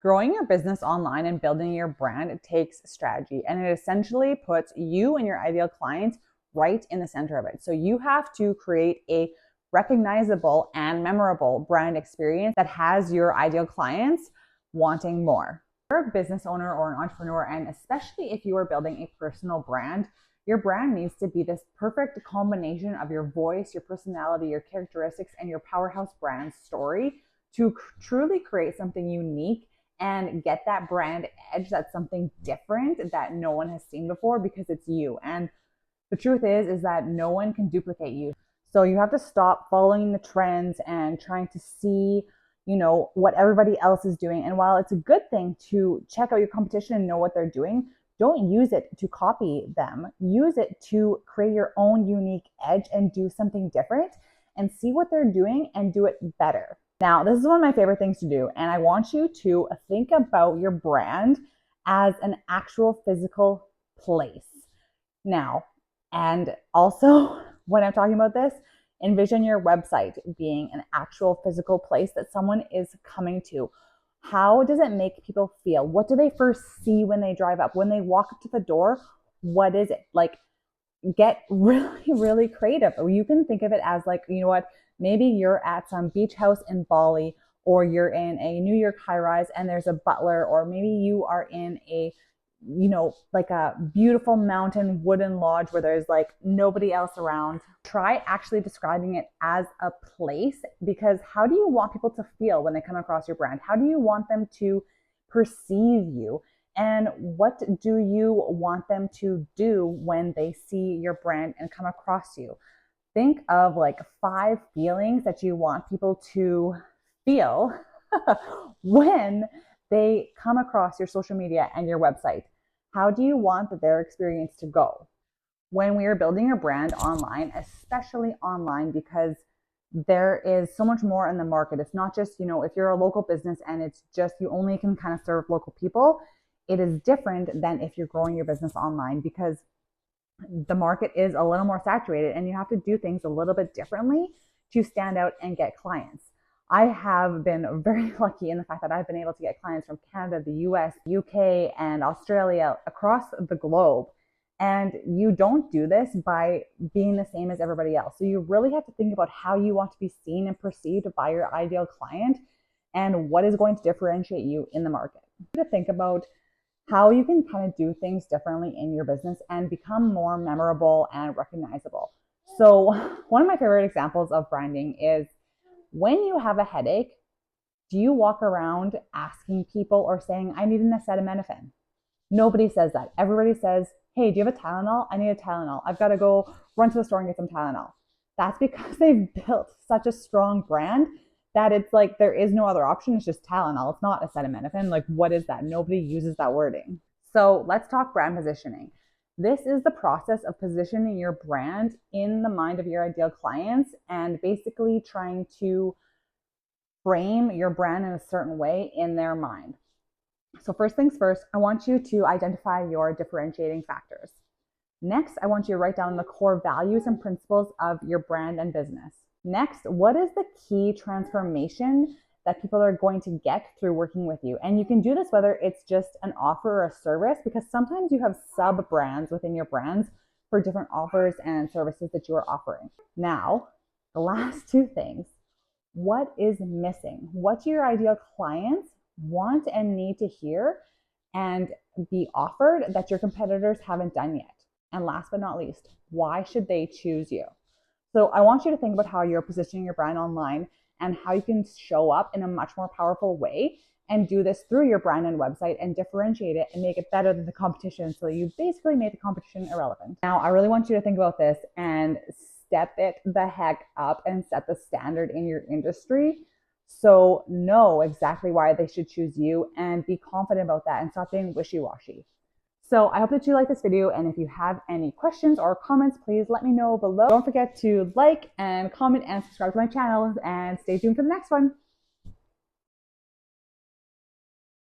Growing your business online and building your brand, it takes strategy, and it essentially puts you and your ideal clients right in the center of it. So you have to create a recognizable and memorable brand experience that has your ideal clients wanting more. If you're a business owner or an entrepreneur, and especially if you are building a personal brand, your brand needs to be this perfect combination of your voice, your personality, your characteristics, and your powerhouse brand story to truly create something unique and get that brand edge. That's something different that no one has seen before, because it's you. And the truth is that no one can duplicate you. So you have to stop following the trends and trying to see, what everybody else is doing. And while it's a good thing to check out your competition and know what they're doing, don't use it to copy them. Use it to create your own unique edge and do something different and see what they're doing and do it better. Now, this is one of my favorite things to do, and I want you to think about your brand as an actual physical place. Now, and also when I'm talking about this, envision your website being an actual physical place that someone is coming to. How does it make people feel? What do they first see when they drive up? When they walk up to the door, what is it? Like, get really, really creative. Or you can think of it as like, maybe you're at some beach house in Bali, or you're in a New York high rise and there's a butler, or maybe you are in a, like a beautiful mountain wooden lodge where there's like nobody else around. Try actually describing it as a place, because how do you want people to feel when they come across your brand? How do you want them to perceive you? And what do you want them to do when they see your brand and come across you? Think of like 5 feelings that you want people to feel when they come across your social media and your website. How do you want their experience to go? When we are building your brand online, especially online, because there is so much more in the market. It's not just, if you're a local business and it's just, you only can kind of serve local people. It is different than if you're growing your business online, because the market is a little more saturated and you have to do things a little bit differently to stand out and get clients. I have been very lucky in the fact that I've been able to get clients from Canada, the US, UK, and Australia, across the globe. And you don't do this by being the same as everybody else. So you really have to think about how you want to be seen and perceived by your ideal client and what is going to differentiate you in the market. You have to think about how you can kind of do things differently in your business and become more memorable and recognizable. So one of my favorite examples of branding is, when you have a headache, do you walk around asking people or saying, I need an acetaminophen? Nobody says that. Everybody says, hey, do you have a Tylenol? I need a Tylenol. I've got to go run to the store and get some Tylenol. That's because they've built such a strong brand that it's like there is no other option. It's just Tylenol. It's not acetaminophen. Like, what is that? Nobody uses that wording. So let's talk brand positioning. This is the process of positioning your brand in the mind of your ideal clients and basically trying to frame your brand in a certain way in their mind. So first things first, I want you to identify your differentiating factors. Next, I want you to write down the core values and principles of your brand and business. Next, what is the key transformation that people are going to get through working with you? And you can do this whether it's just an offer or a service, because sometimes you have sub brands within your brands for different offers and services that you are offering. Now, the last 2 things, what is missing? What do your ideal clients want and need to hear and be offered that your competitors haven't done yet? And last but not least, why should they choose you? So I want you to think about how you're positioning your brand online and how you can show up in a much more powerful way and do this through your brand and website and differentiate it and make it better than the competition, so you basically made the competition irrelevant. Now, I really want you to think about this and step it the heck up and set the standard in your industry. So know exactly why they should choose you and be confident about that and stop being wishy-washy. So I hope that you like this video, and if you have any questions or comments, please let me know below. Don't forget to like and comment and subscribe to my channel, and stay tuned for the next one.